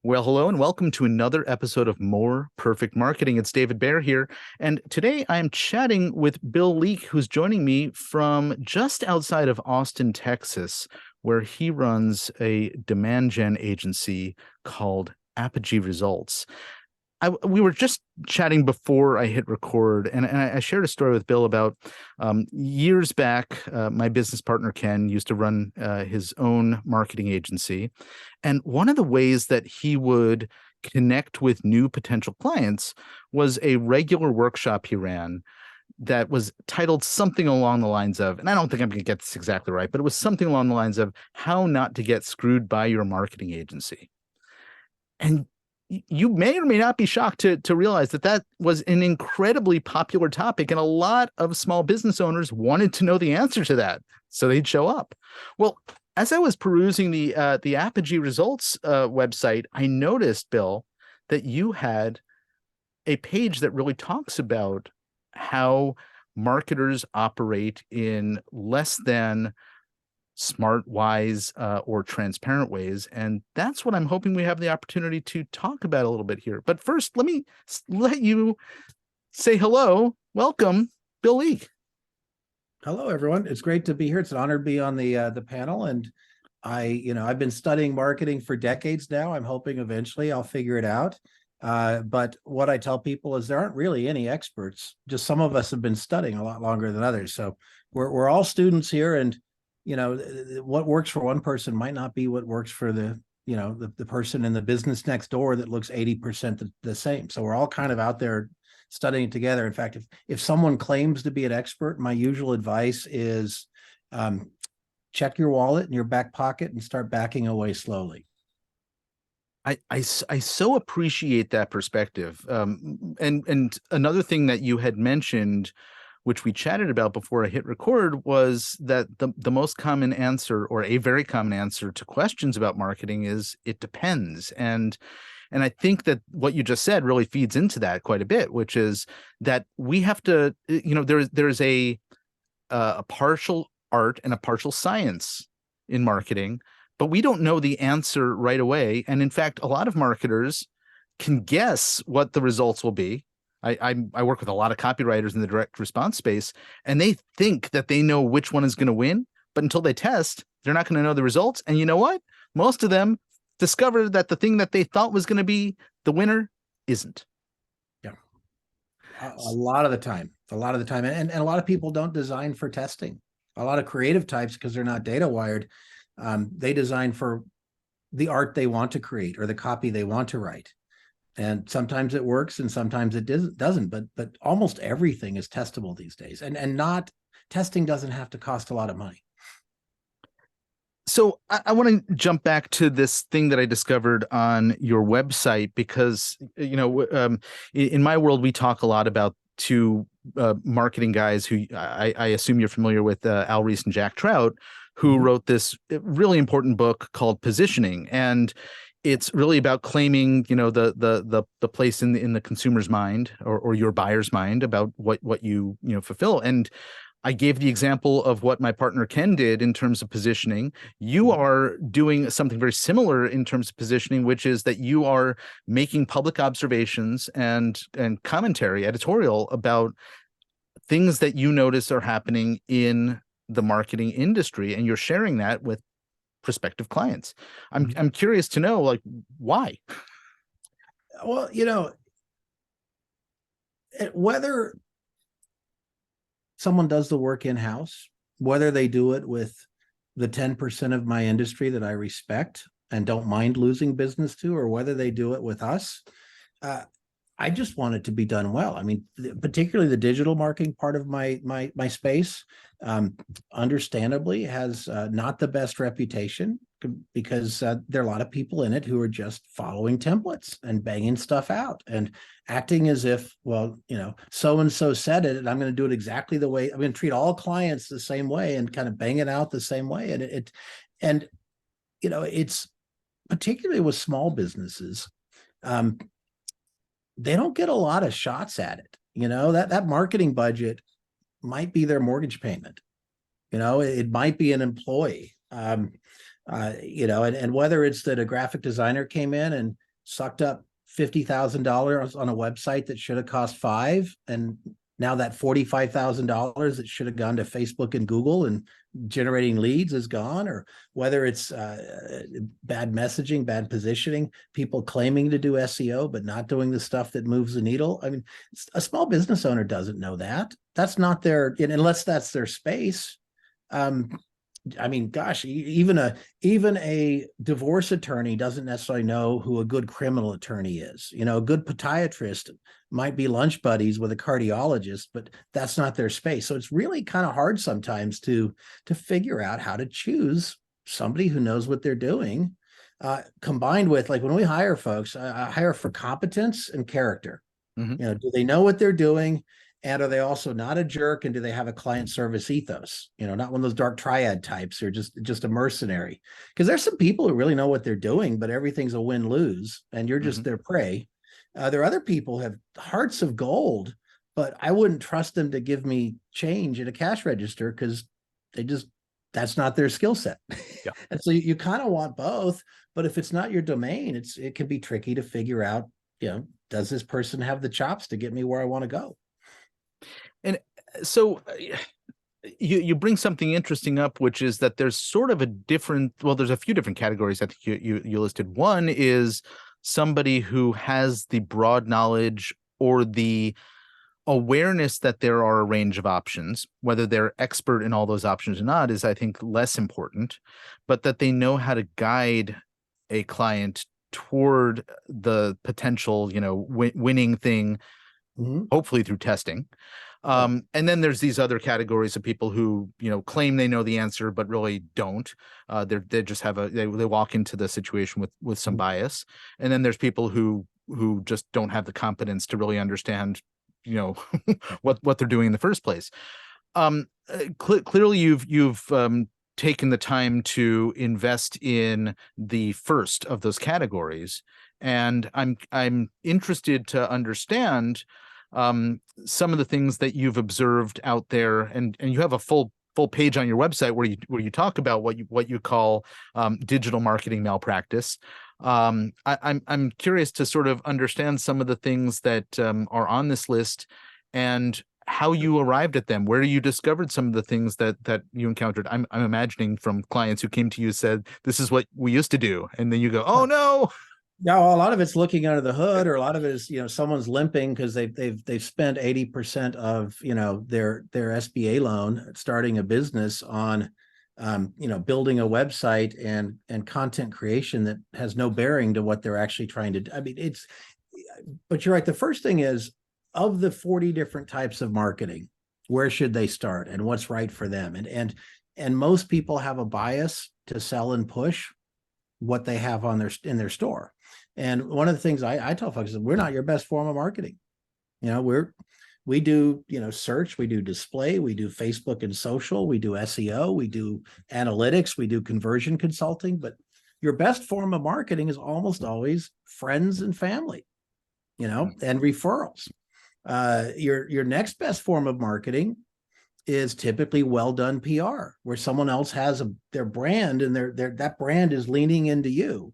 Well, hello and welcome to another episode of More Perfect Marketing. It's David Baer here, and today I am chatting with Bill Leake, who's joining me from just outside of Austin, Texas, where he runs a demand gen agency called Apogee Results. We were just chatting before I hit record, and I shared a story with Bill about years back. My business partner Ken used to run his own marketing agency, and one of the ways that he would connect with new potential clients was a regular workshop he ran that was titled something along the lines of, and I don't think I'm going to get this exactly right, but it was something along the lines of how not to get screwed by your marketing agency. And you may or may not be shocked to realize that that was an incredibly popular topic, and a lot of small business owners wanted to know the answer to that, so they'd show up. Well, as I was perusing the Apogee Results website, I noticed, Bill, that you had a page that really talks about how marketers operate in less than smart, wise, or transparent ways. And that's what I'm hoping we have the opportunity to talk about a little bit here. But first, let me let you say hello. Welcome, Bill Leake. Hello, everyone. It's great to be here. It's an honor to be on the panel. And I've been studying marketing for decades now. I'm hoping eventually I'll figure it out. But what I tell people is there aren't really any experts. Just some of us have been studying a lot longer than others. So we're all students here, and what works for one person might not be what works for the person in the business next door that looks 80% the same. So we're all kind of out there studying together. In fact, if someone claims to be an expert, my usual advice is check your wallet in your back pocket and start backing away slowly. I so appreciate that perspective. And another thing that you had mentioned, which we chatted about before I hit record, was that the most common answer, or a very common answer to questions about marketing, is it depends. And I think that what you just said really feeds into that quite a bit, which is that we have to, there's a partial art and a partial science in marketing, but we don't know the answer right away. And in fact, a lot of marketers can guess what the results will be. I work with a lot of copywriters in the direct response space, and they think that they know which one is going to win, but until they test, they're not going to know the results. And you know what? Most of them discover that the thing that they thought was going to be the winner isn't. Yeah. A lot of the time. And a lot of people don't design for testing. A lot of creative types, because they're not data wired, they design for the art they want to create or the copy they want to write. And sometimes it works and sometimes it doesn't, but almost everything is testable these days. And not testing doesn't have to cost a lot of money. So I want to jump back to this thing that I discovered on your website, because, in my world, we talk a lot about two marketing guys who I assume you're familiar with, Al Reese and Jack Trout, who wrote this really important book called Positioning. And it's really about claiming, the place in the consumer's mind, or your buyer's mind, about what you fulfill. And I gave the example of what my partner Ken did in terms of positioning. You are doing something very similar in terms of positioning, which is that you are making public observations and commentary, editorial, about things that you notice are happening in the marketing industry, and you're sharing that with prospective clients. I'm curious to know, like, why? Well, whether someone does the work in-house, whether they do it with the 10% of my industry that I respect and don't mind losing business to, or whether they do it with us, I just want it to be done well. I mean, particularly the digital marketing part of my space, understandably, has not the best reputation, because there are a lot of people in it who are just following templates and banging stuff out and acting as if, well, so-and-so said it, and I'm going to do it exactly the way. I'm going to treat all clients the same way and kind of bang it out the same way. And it's particularly with small businesses, they don't get a lot of shots at it. That marketing budget might be their mortgage payment. It might be an employee. And whether it's that a graphic designer came in and sucked up $50,000 on a website that should have cost five, and now that $45,000 that should have gone to Facebook and Google and generating leads is gone, or whether it's bad messaging, bad positioning, people claiming to do SEO but not doing the stuff that moves the needle. I mean, a small business owner doesn't know that. That's not their, unless that's their space. I mean, gosh, even a divorce attorney doesn't necessarily know who a good criminal attorney is. A good podiatrist might be lunch buddies with a cardiologist, but that's not their space. So it's really kind of hard sometimes to figure out how to choose somebody who knows what they're doing, combined with, like, when we hire folks, I hire for competence and character. Mm-hmm. Do they know what they're doing? And are they also not a jerk? And do they have a client service ethos? Not one of those dark triad types or just a mercenary. Because there's some people who really know what they're doing, but everything's a win-lose, and you're just their prey. There are other people who have hearts of gold, but I wouldn't trust them to give me change at a cash register because that's not their skill set. Yeah. And so you kind of want both, but if it's not your domain, it can be tricky to figure out, does this person have the chops to get me where I want to go? And so you bring something interesting up, which is that there's sort of there's a few different categories I think you listed. One is somebody who has the broad knowledge or the awareness that there are a range of options. Whether they're expert in all those options or not is, I think, less important, but that they know how to guide a client toward the potential, winning thing, hopefully through testing. And then there's these other categories of people who, claim they know the answer, but really don't. They just they walk into the situation with some bias. And then there's people who just don't have the competence to really understand, what they're doing in the first place. Clearly you've taken the time to invest in the first of those categories. And I'm interested to understand some of the things that you've observed out there, and you have a full page on your website where you talk about what you call digital marketing malpractice. I'm curious to sort of understand some of the things that are on this list and how you arrived at them, where you discovered some of the things that you encountered. I'm imagining from clients who came to you said, "This is what we used to do," and then you go, "Oh no." No, a lot of it's looking under the hood, or a lot of it is, someone's limping because they've spent 80% of, their SBA loan starting a business on, building a website and content creation that has no bearing to what they're actually trying to do. I mean, but you're right. The first thing is, of the 40 different types of marketing, where should they start and what's right for them? And most people have a bias to sell and push what they have in their store. And one of the things I tell folks is, we're not your best form of marketing. We do, search, we do display, we do Facebook and social, we do SEO, we do analytics, we do conversion consulting, but your best form of marketing is almost always friends and family, and referrals. Your next best form of marketing is typically well done PR, where someone else has their brand and that brand is leaning into you.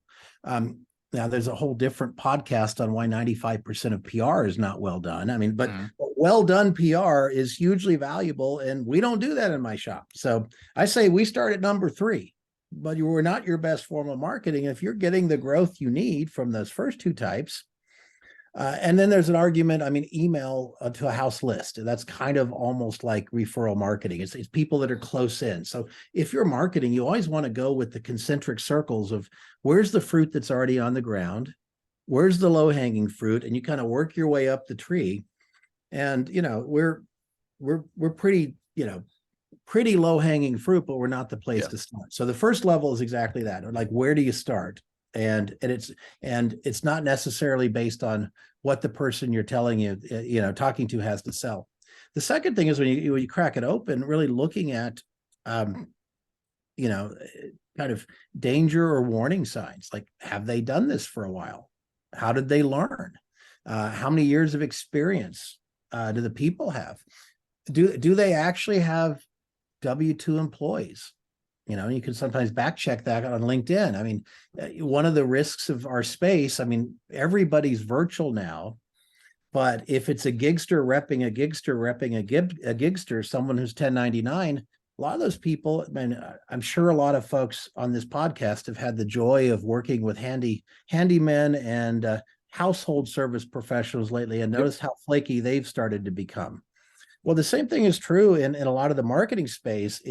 Now there's a whole different podcast on why 95% of PR is not well done. I mean, but well done PR is hugely valuable, and we don't do that in my shop. So I say we start at number 3, but you were not your best form of marketing if you're getting the growth you need from those first 2 types. And then there's an argument, email to a house list. That's kind of almost like referral marketing. It's people that are close in. So if you're marketing, you always want to go with the concentric circles of where's the fruit that's already on the ground, where's the low-hanging fruit, and you kind of work your way up the tree. And, we're pretty, pretty low-hanging fruit, but we're not the place to start. So the first level is exactly that. Like, where do you start? And it's not necessarily based on what the person you're talking to has to sell. The second thing is when you crack it open, really looking at, kind of danger or warning signs. Like, have they done this for a while? How did they learn? How many years of experience do the people have? Do they actually have W-2 employees? You can sometimes back check that on LinkedIn. I mean, one of the risks of our space, I mean, everybody's virtual now, but if it's a gigster repping a gigster, someone who's 1099, a lot of those people, I mean, I'm sure a lot of folks on this podcast have had the joy of working with handymen and household service professionals lately and noticed how flaky they've started to become. Well, the same thing is true in a lot of the marketing space.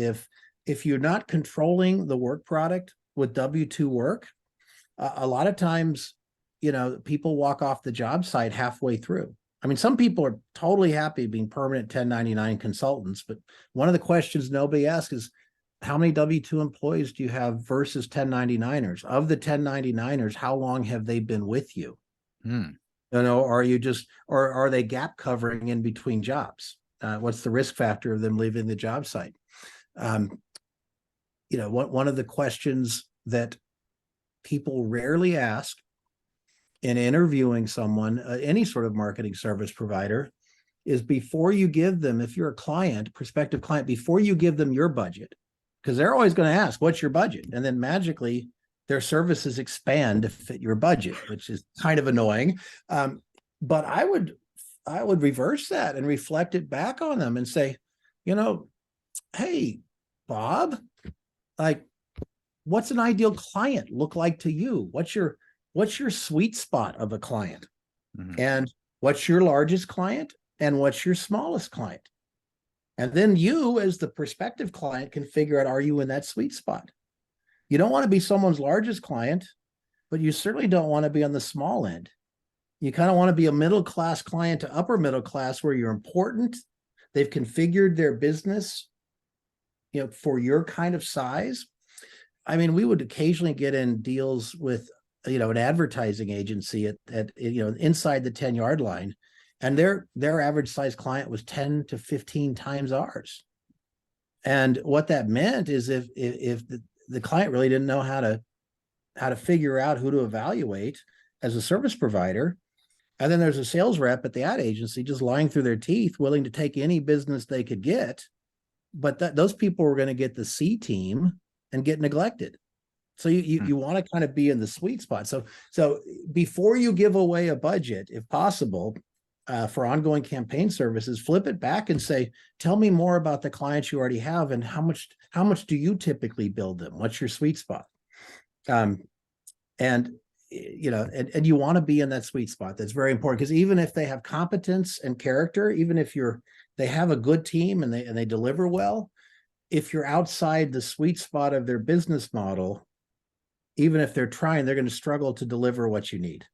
If you're not controlling the work product with W-2 work, a lot of times, people walk off the job site halfway through. I mean, some people are totally happy being permanent 1099 consultants, but one of the questions nobody asks is, how many W-2 employees do you have versus 1099ers? Of the 1099ers, how long have they been with you? Are you just, or are they gap covering in between jobs? What's the risk factor of them leaving the job site? One of the questions that people rarely ask in interviewing someone, any sort of marketing service provider, is before you give them, if you're a client, prospective client, before you give them your budget, because they're always going to ask, what's your budget? And then magically their services expand to fit your budget, which is kind of annoying. But I would reverse that and reflect it back on them and say, hey, Bob, like, what's an ideal client look like to you? What's your sweet spot of a client? And what's your largest client? And what's your smallest client? And then you, as the prospective client, can figure out, are you in that sweet spot? You don't want to be someone's largest client, but you certainly don't want to be on the small end. You kind of want to be a middle-class client to upper middle class, where you're important. They've configured their business, for your kind of size. I mean, we would occasionally get in deals with, an advertising agency at inside the 10-yard line, and their average size client was 10 to 15 times ours. And what that meant is if the client really didn't know how to figure out who to evaluate as a service provider, and then there's a sales rep at the ad agency just lying through their teeth, willing to take any business they could get, but those people were going to get the C team and get neglected. So you want to kind of be in the sweet spot. So before you give away a budget, if possible, for ongoing campaign services, flip it back and say, tell me more about the clients you already have, and how much do you typically build them? What's your sweet spot? And you want to be in that sweet spot. That's very important, because even if they have competence and character, even if they have a good team and they deliver well, if you're outside the sweet spot of their business model, even if they're trying, they're going to struggle to deliver what you need.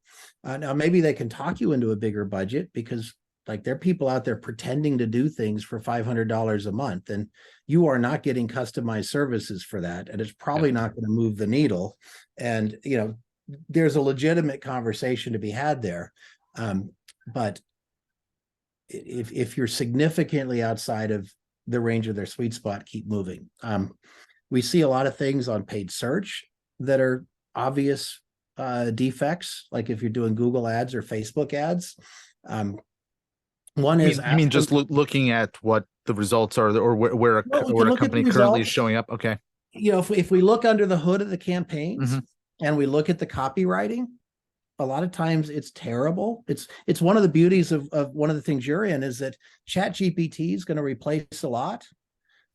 Now, maybe they can talk you into a bigger budget, because like, there are people out there pretending to do things for $500 a month, and you are not getting customized services for that. And it's probably not going to move the needle. And, there's a legitimate conversation to be had there. But if you're significantly outside of the range of their sweet spot, keep moving. We see a lot of things on paid search that are obvious defects, like if you're doing Google ads or Facebook ads. One is, you mean just looking at what the results are, or where a company currently is showing up? Okay. If we look under the hood of the campaigns and we look at the copywriting, a lot of times it's terrible. It's one of the beauties of one of the things you're in, is that ChatGPT is going to replace a lot,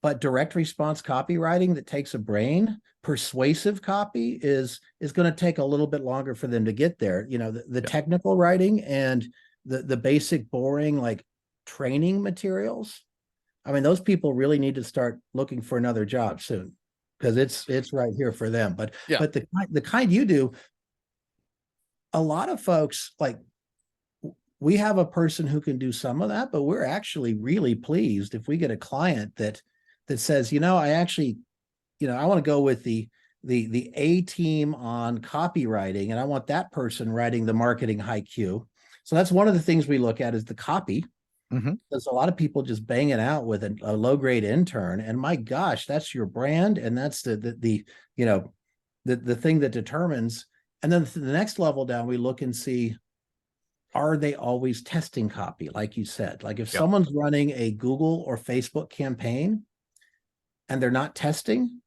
but direct response copywriting that takes a brain, persuasive copy is going to take a little bit longer for them to get there. The technical writing and the basic boring, like, training materials. I mean, those people really need to start looking for another job soon, because it's right here for them. But the kind you do, a lot of folks, like, we have a person who can do some of that, but we're actually really pleased if we get a client that says, I actually, I want to go with the A team on copywriting, and I want that person writing the marketing haiku. So that's one of the things we look at, is the copy. There's a lot of people just bang it out with a low grade intern, and my gosh, that's your brand, and that's the thing that determines. And then the next level down, we look and see, are they always testing copy? Like you said, like, if someone's running a Google or Facebook campaign and they're not testing,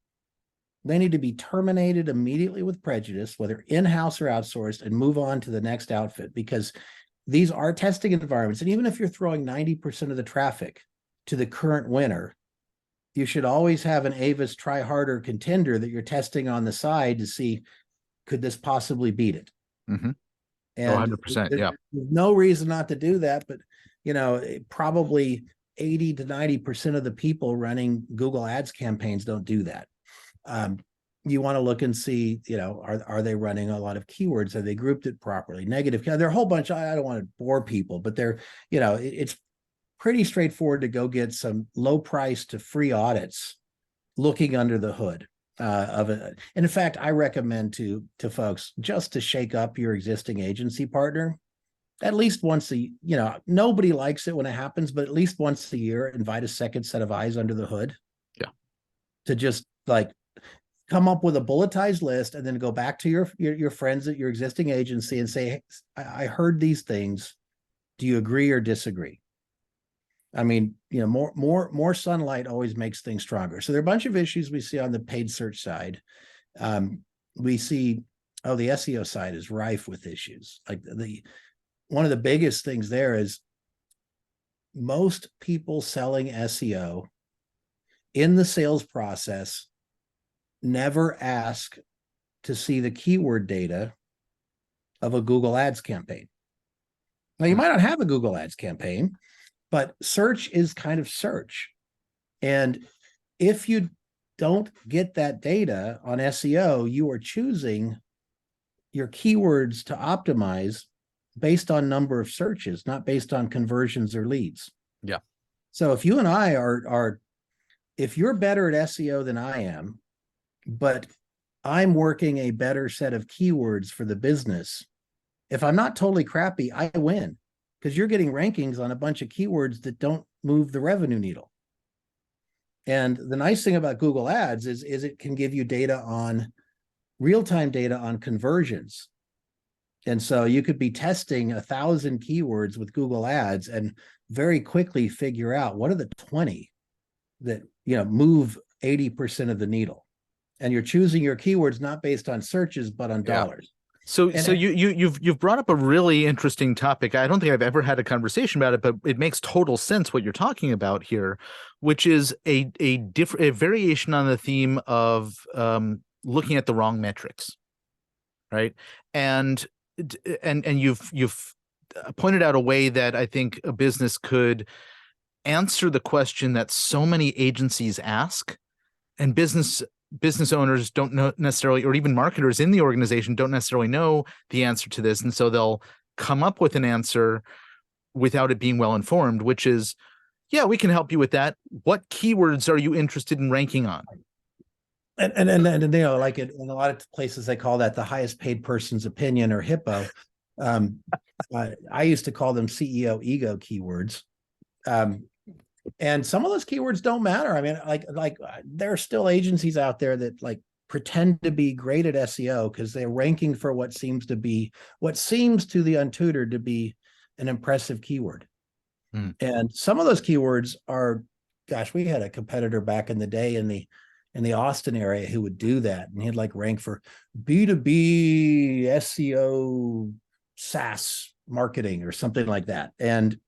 They need to be terminated immediately with prejudice, whether in-house or outsourced, and move on to the next outfit, because these are testing environments. And even if you're throwing 90% of the traffic to the current winner, you should always have an Avis try harder contender that you're testing on the side to see, could this possibly beat it? Mm-hmm. And 100%. Yeah. there's no reason not to do that, but probably 80 to 90% of the people running Google Ads campaigns don't do that. You want to look and see, are they running a lot of keywords? Are they grouped it properly? Negative. There are a whole bunch. I don't want to bore people, but it's pretty straightforward to go get some low price to free audits looking under the hood of it. And in fact, I recommend to folks just to shake up your existing agency partner at least once nobody likes it when it happens, but at least once a year, invite a second set of eyes under the hood. Yeah. To just come up with a bulletized list and then go back to your friends at your existing agency and say, hey, I heard these things. Do you agree or disagree? I mean, more sunlight always makes things stronger. So there are a bunch of issues we see on the paid search side. We see, the SEO side is rife with issues. One of the biggest things there is most people selling SEO in the sales process never ask to see the keyword data of a Google Ads campaign. Now, you might not have a Google Ads campaign, but search is kind of search. And if you don't get that data on SEO, you are choosing your keywords to optimize based on number of searches, not based on conversions or leads. Yeah. So if you and I if you're better at SEO than I am, but I'm working a better set of keywords for the business, if I'm not totally crappy, I win, because you're getting rankings on a bunch of keywords that don't move the revenue needle. And the nice thing about Google Ads is it can give you real-time data on conversions. And so you could be testing 1,000 keywords with Google Ads and very quickly figure out what are the 20 that move 80% of the needle. And you're choosing your keywords not based on searches but on dollars. So you've brought up a really interesting topic. I don't think I've ever had a conversation about it, but it makes total sense what you're talking about here, which is a variation on the theme of looking at the wrong metrics, right? And you've pointed out a way that I think a business could answer the question that so many agencies ask, and business owners don't know necessarily, or even marketers in the organization don't necessarily know the answer to this. And so they'll come up with an answer without it being well informed, which is, yeah, we can help you with that. What keywords are you interested in ranking on? And like in a lot of places, they call that the highest paid person's opinion, or HIPPO. I used to call them CEO ego keywords. And some of those keywords don't matter. I mean, like there are still agencies out there that pretend to be great at SEO because they're ranking for what seems to the untutored to be an impressive keyword. And some of those keywords are, gosh, we had a competitor back in the day in the Austin area who would do that, and he'd rank for B2B SEO SaaS marketing or something like that. And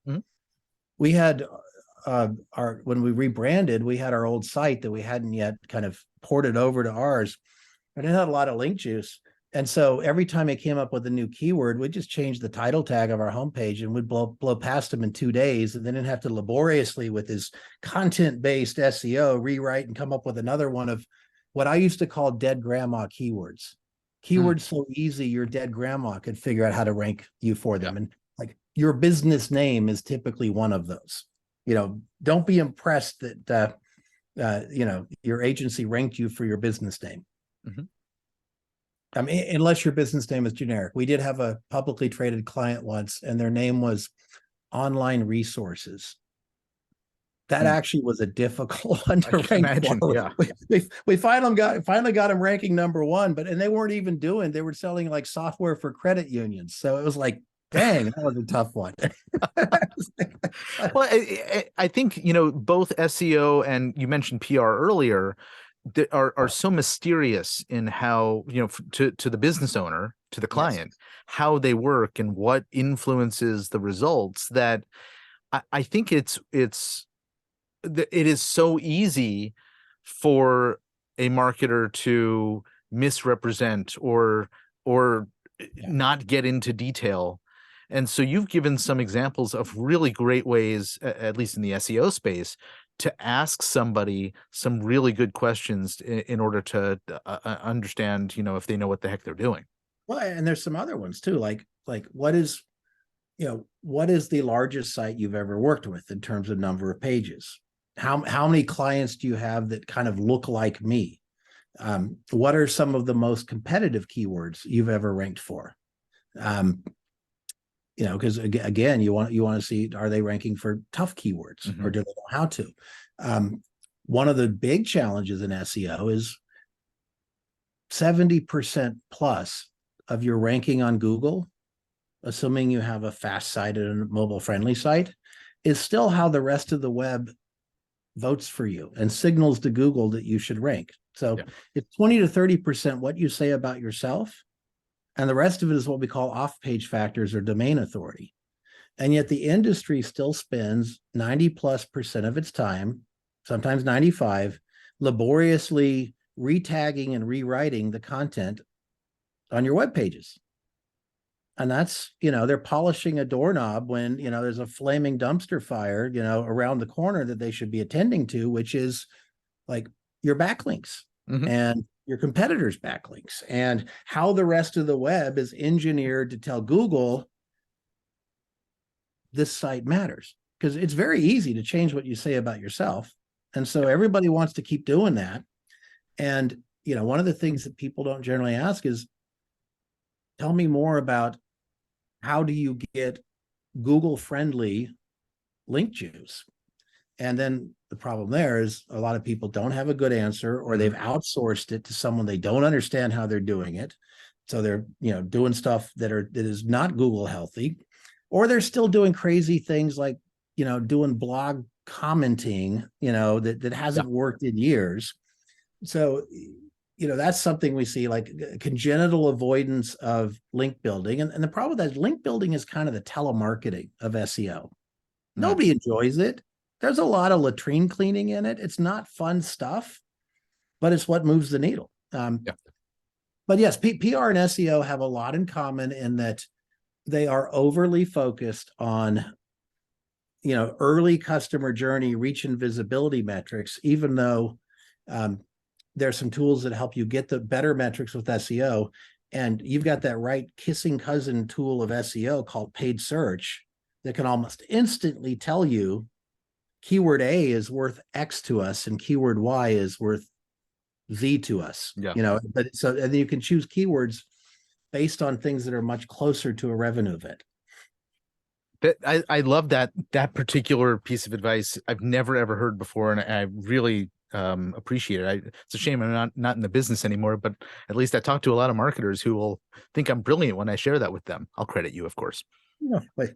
we had when we rebranded, we had our old site that we hadn't yet kind of ported over to ours, and it had a lot of link juice. And so every time it came up with a new keyword, we'd just change the title tag of our homepage and we'd blow past them in 2 days, and then it'd have to laboriously, with his content-based SEO, rewrite and come up with another one of what I used to call dead grandma keywords. Keywords so easy your dead grandma could figure out how to rank you for them. Yeah. And your business name is typically one of those. Don't be impressed that your agency ranked you for your business name. I mean, unless your business name is generic. We did have a publicly traded client once, and their name was Online Resources. That actually was a difficult one to rank. Imagine, yeah. We finally got them ranking number one, and they weren't even they were selling software for credit unions. So it was dang, that was a tough one. Well, I think, both SEO and you mentioned PR earlier, that are so mysterious in how, to the business owner, to the Yes. client, how they work and what influences the results, that I think it is so easy for a marketer to misrepresent or Yeah. not get into detail. And so you've given some examples of really great ways, at least in the SEO space, to ask somebody some really good questions in order to understand, if they know what the heck they're doing. Well, and there's some other ones too, like what is the largest site you've ever worked with in terms of number of pages? How many clients do you have that kind of look like me? What are some of the most competitive keywords you've ever ranked for? Because again, you want to see, are they ranking for tough keywords, or do they know how to? One of the big challenges in SEO is 70% plus of your ranking on Google, assuming you have a fast site and a mobile friendly site, is still how the rest of the web votes for you and signals to Google that you should rank. So it's 20 to 30% what you say about yourself, and the rest of it is what we call off-page factors or domain authority. And yet the industry still spends 90+% of its time, sometimes 95, laboriously retagging and rewriting the content on your web pages. And that's, they're polishing a doorknob when, there's a flaming dumpster fire, around the corner that they should be attending to, which is like your backlinks and your competitors' backlinks, and how the rest of the web is engineered to tell Google this site matters, because it's very easy to change what you say about yourself. And so everybody wants to keep doing that. And, one of the things that people don't generally ask is, tell me more about how do you get Google friendly link juice? And then the problem there is a lot of people don't have a good answer, or they've outsourced it to someone they don't understand how they're doing it. So they're, doing stuff that is not Google healthy, or they're still doing crazy things like, doing blog commenting, that hasn't worked in years. So, that's something we see, like congenital avoidance of link building. And the problem with that is link building is kind of the telemarketing of SEO. Nobody enjoys it. There's a lot of latrine cleaning in it. It's not fun stuff, but it's what moves the needle. But yes, PR and SEO have a lot in common in that they are overly focused on, early customer journey, reach and visibility metrics, even though there's some tools that help you get the better metrics with SEO. And you've got that right kissing cousin tool of SEO called paid search that can almost instantly tell you keyword A is worth X to us and keyword Y is worth Z to us. But so, and then you can choose keywords based on things that are much closer to a revenue event. I love that particular piece of advice. I've never ever heard before, and I really appreciate it. It's a shame I'm not in the business anymore, but at least I talk to a lot of marketers who will think I'm brilliant when I share that with them. I'll credit you, of course. No, but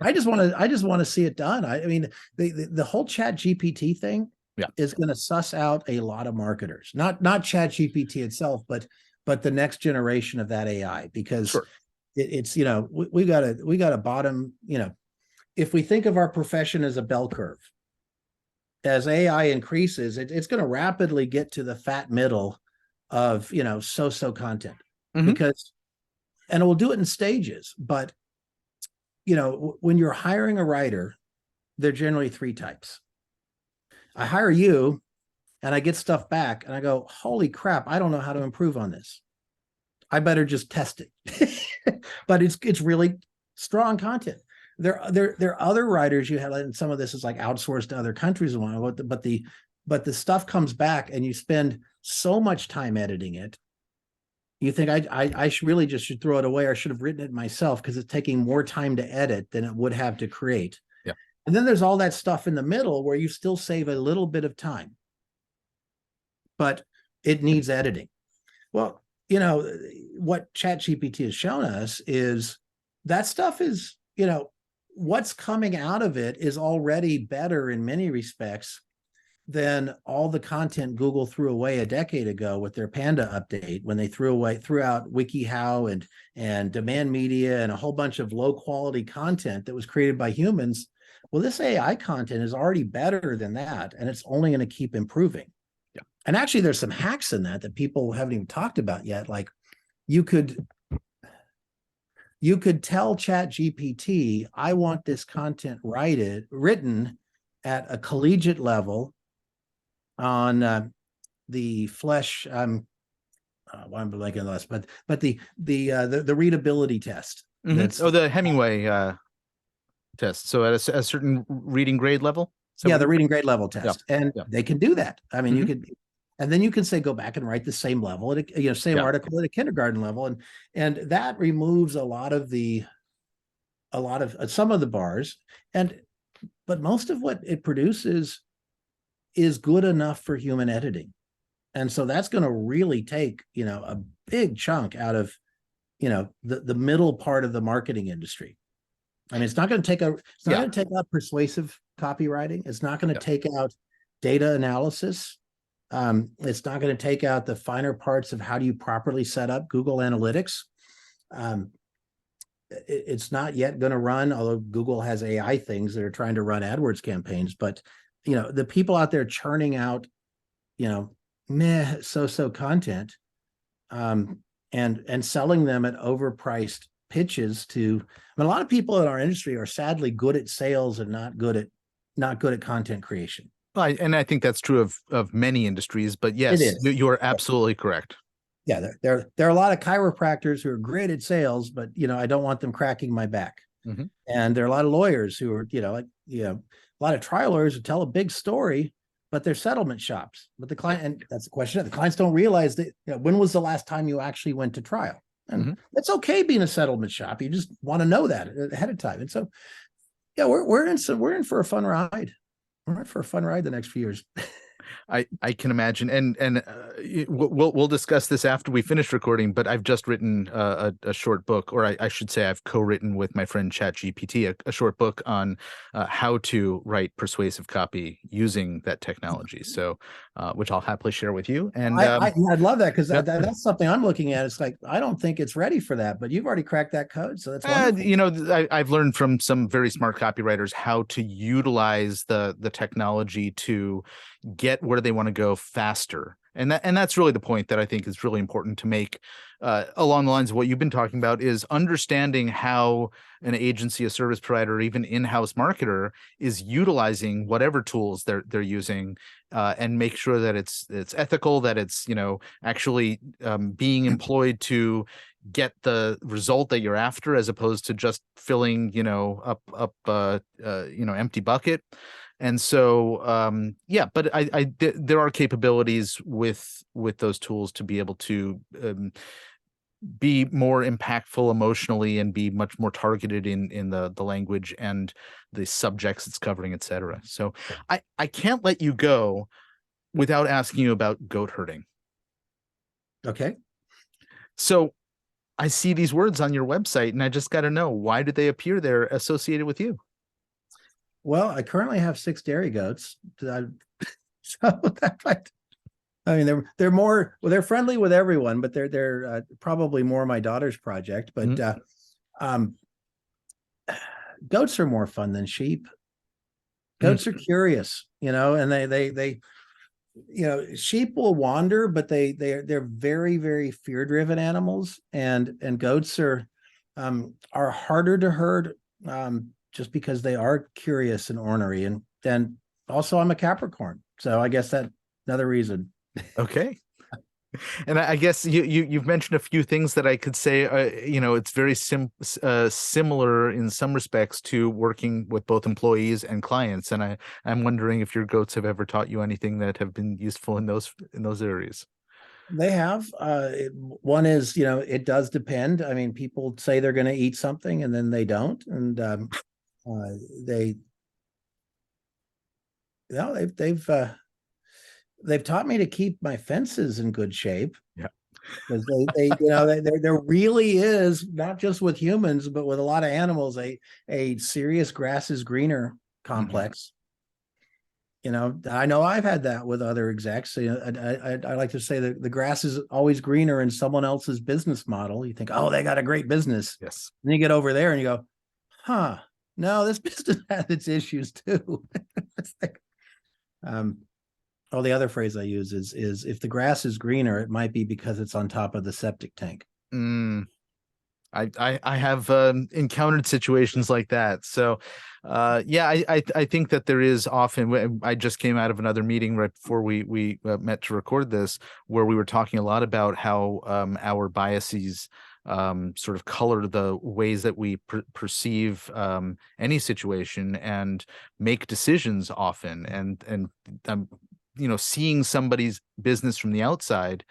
I just want to see it done. I mean, the whole Chat GPT thing is going to suss out a lot of marketers. Not Chat GPT itself, but the next generation of that AI, because it's we got a bottom. If we think of our profession as a bell curve, as AI increases, it's going to rapidly get to the fat middle of so content, because, and it will do it in stages, but when you're hiring a writer, they're generally three types. I hire you and I get stuff back and I go, holy crap, I don't know how to improve on this. I better just test it. But it's really strong content. There are other writers you have, and some of this is like outsourced to other countries and whatnot, but the stuff comes back and you spend so much time editing it. You think I should really just should throw it away, or should have written it myself, because it's taking more time to edit than it would have to create. And then there's all that stuff in the middle where you still save a little bit of time, but it needs editing. Well, what ChatGPT has shown us is that stuff is, what's coming out of it is already better in many respects than all the content Google threw away a decade ago with their Panda update, when they threw out WikiHow and demand media and a whole bunch of low quality content that was created by humans. Well, this AI content is already better than that, and it's only going to keep improving. Yeah. And actually, there's some hacks in that people haven't even talked about yet. Like you could tell ChatGPT, I want this content written at a collegiate level on the flesh. I'm blanking on this, but the readability test. Mm-hmm. Oh, the Hemingway test. So at a certain reading grade level. Yeah, the reading grade level test, and they can do that. I mean, you could, and then you can say go back and write the same level at same article at a kindergarten level, and that removes some of the bars, but most of what it produces is good enough for human editing. And so that's going to really take, a big chunk out of, the middle part of the marketing industry. I mean, it's not going to take going to take out persuasive copywriting. It's not going to take out data analysis. It's not going to take out the finer parts of how do you properly set up Google Analytics. It's not yet going to run, although Google has AI things that are trying to run AdWords campaigns, but the people out there churning out, so content, and selling them at overpriced pitches to, a lot of people in our industry are sadly good at sales and not good at content creation. And I think that's true of many industries, but yes, you are absolutely correct. Yeah, there are a lot of chiropractors who are great at sales, but I don't want them cracking my back. Mm-hmm. And there are a lot of lawyers who are, a lot of trial lawyers who tell a big story, but they're settlement shops. But the client, and that's the question, the clients don't realize that, when was the last time you actually went to trial? And it's okay being a settlement shop. You just want to know that ahead of time. And so, we're in for a fun ride. We're in for a fun ride the next few years. I can imagine, and we'll discuss this after we finish recording. But I've just written a short book, or I should say, I've co-written with my friend ChatGPT a short book on how to write persuasive copy using that technology. So, which I'll happily share with you. And I'd love that, because that's something I'm looking at. It's like, I don't think it's ready for that, but you've already cracked that code, so that's wonderful. I've learned from some very smart copywriters how to utilize the technology to get where they want to go faster. And that's really the point that I think is really important to make, along the lines of what you've been talking about, is understanding how an agency, a service provider, or even in-house marketer is utilizing whatever tools they're using, and make sure that it's ethical, that it's actually being employed to get the result that you're after, as opposed to just filling up empty bucket. And so, but there are capabilities with those tools to be able to be more impactful emotionally and be much more targeted in the language and the subjects it's covering, et cetera. So I can't let you go without asking you about goat herding. Okay. So I see these words on your website, and I just got to know, why did they appear there associated with you? Well, I currently have 6 dairy goats. So that they're more, they're friendly with everyone, but they're probably more my daughter's project. But goats are more fun than sheep. Goats are curious, and they sheep will wander, but they're very, very fear-driven animals, and goats are harder to herd. Just because they are curious and ornery, and then also I'm a Capricorn, so I guess that's another reason. Okay. And I guess you've mentioned a few things that I could say, it's very similar in some respects to working with both employees and clients. And I'm wondering if your goats have ever taught you anything that have been useful in those areas. They have. One is, it does depend. I mean, people say they're going to eat something and then they don't, and they've taught me to keep my fences in good shape. Yeah, because there really is, not just with humans, but with a lot of animals, a serious grass is greener complex. I know I've had that with other execs. I like to say that the grass is always greener in someone else's business model. You think, oh, they got a great business. Yes. And you get over there and you go, huh, no, this business has its issues too. It's like, the other phrase I use is if the grass is greener, it might be because it's on top of the septic tank. I have encountered situations like that. So, yeah, I think that there is often. I just came out of another meeting right before we met to record this, where we were talking a lot about how our biases sort of color the ways that we perceive any situation and make decisions often. And seeing somebody's business from the outside,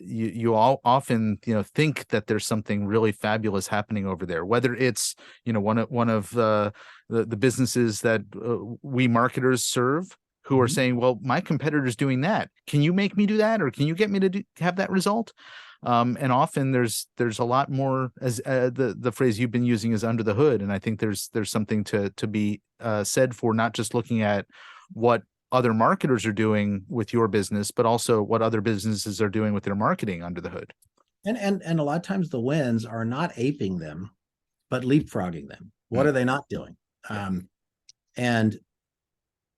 you all often think that there's something really fabulous happening over there, whether it's one of the businesses that we marketers serve, who are saying, well, my competitor's doing that, can you make me do that, or can you get me to have that result? And often there's a lot more, as the phrase you've been using is under the hood, and I think there's something to be said for not just looking at what other marketers are doing with your business, but also what other businesses are doing with their marketing under the hood. And a lot of times the wins are not aping them, but leapfrogging them. What are they not doing? And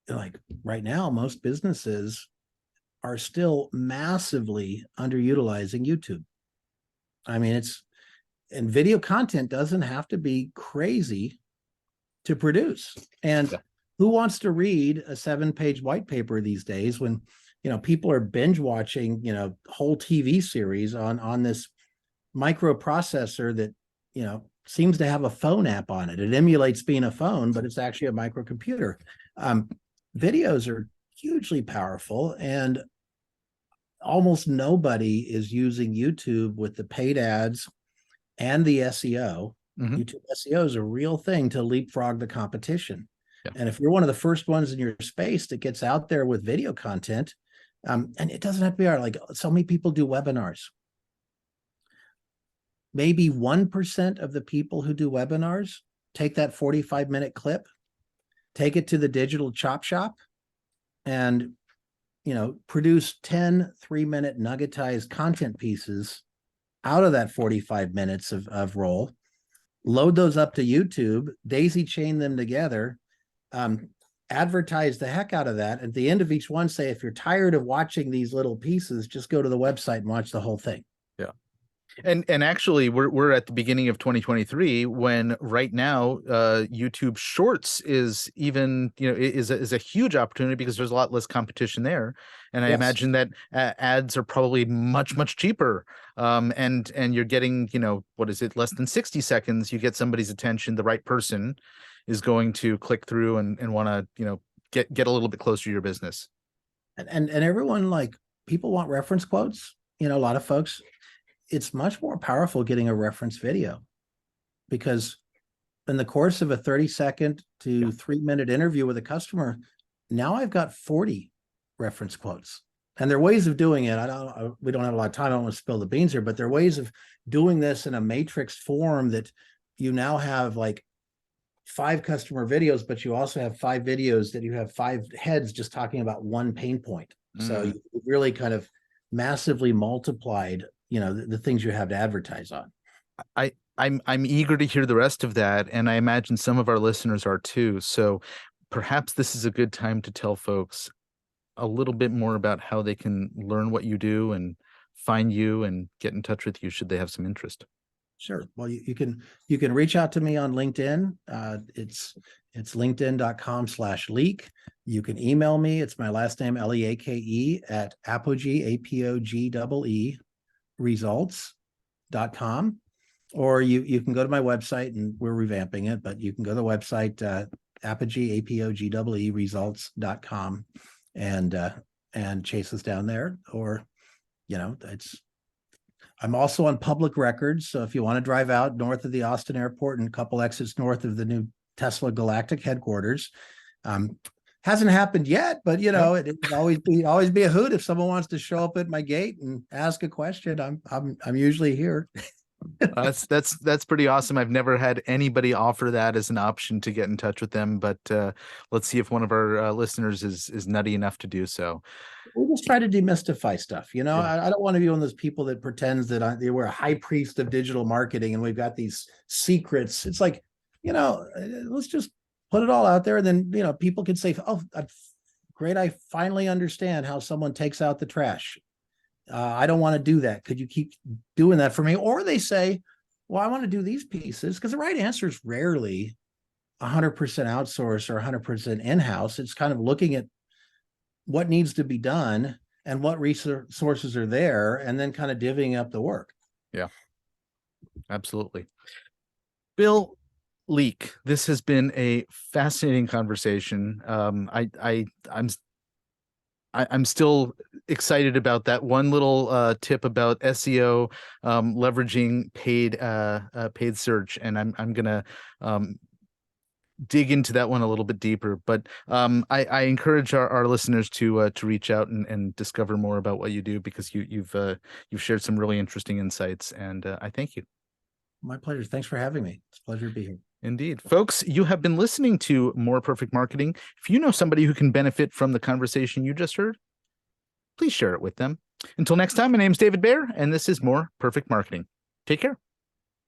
like right now, most businesses are still massively underutilizing YouTube. I mean, and video content doesn't have to be crazy to produce. And who wants to read a 7-page white paper these days when, people are binge watching, whole TV series on this microprocessor that, seems to have a phone app on it. It emulates being a phone, but it's actually a microcomputer. Videos are hugely powerful, and almost nobody is using YouTube with the paid ads and the SEO. YouTube SEO is a real thing to leapfrog the competition. And if you're one of the first ones in your space that gets out there with video content, and it doesn't have to be like so many people do webinars. Maybe 1% of the people who do webinars take that 45-minute clip, take it to the digital chop shop, and produce 10 3-minute nuggetized content pieces out of that 45 minutes of roll, load those up to YouTube, daisy chain them together, advertise the heck out of that. At the end of each one, say, if you're tired of watching these little pieces, just go to the website and watch the whole thing. Yeah. And actually we're at the beginning of 2023, when right now YouTube Shorts is even is a huge opportunity because there's a lot less competition there, and I imagine that ads are probably much cheaper, and you're getting what is it, less than 60 seconds, you get somebody's attention, the right person is going to click through and want to get a little bit closer to your business. And everyone, like, people want reference quotes. A lot of folks, it's much more powerful getting a reference video, because in the course of a 30-second to 3-minute interview with a customer, now I've got 40 reference quotes. And there are ways of doing it. We don't have a lot of time. I don't want to spill the beans here, but there are ways of doing this in a matrix form that you now have like 5 customer videos, but you also have 5 videos that you have 5 heads just talking about one pain point. So you really kind of massively multiplied the things you have to advertise on. I'm eager to hear the rest of that, and I imagine some of our listeners are too. So perhaps this is a good time to tell folks a little bit more about how they can learn what you do and find you and get in touch with you should they have some interest. Sure. Well, you can reach out to me on LinkedIn. It's linkedin.com/leak. You can email me. It's my last name, Leake, at apogee, APOGEE, results.com. Or you can go to my website, and we're revamping it, but you can go to the website, apogee, APOGEE, results.com, and chase us down there. Or, I'm also on public records. So if you want to drive out north of the Austin airport and a couple exits north of the new Tesla Galactic headquarters, hasn't happened yet, but it always be a hoot if someone wants to show up at my gate and ask a question. I'm usually here. That's pretty awesome. I've never had anybody offer that as an option to get in touch with them, but let's see if one of our listeners is nutty enough to do so. We just try to demystify stuff. Yeah. I don't want to be one of those people that pretends that we're a high priest of digital marketing and we've got these secrets. It's like, let's just put it all out there. And then, people can say, oh, great. I finally understand how someone takes out the trash. I don't want to do that. Could you keep doing that for me? Or they say, well, I want to do these pieces, because the right answer is rarely 100% outsource or 100% in-house. It's kind of looking at what needs to be done and what resources are there, and then kind of divvying up the work. Yeah, absolutely. Bill Leake, this has been a fascinating conversation. I'm still excited about that one little tip about SEO, leveraging paid search, and I'm gonna dig into that one a little bit deeper. But I encourage our listeners to reach out and discover more about what you do, because you've shared some really interesting insights, and I thank you. My pleasure. Thanks for having me. It's a pleasure to be here. Indeed. Folks, you have been listening to More Perfect Marketing. If you know somebody who can benefit from the conversation you just heard, please share it with them. Until next time, my name is David Baer, and this is More Perfect Marketing. Take care.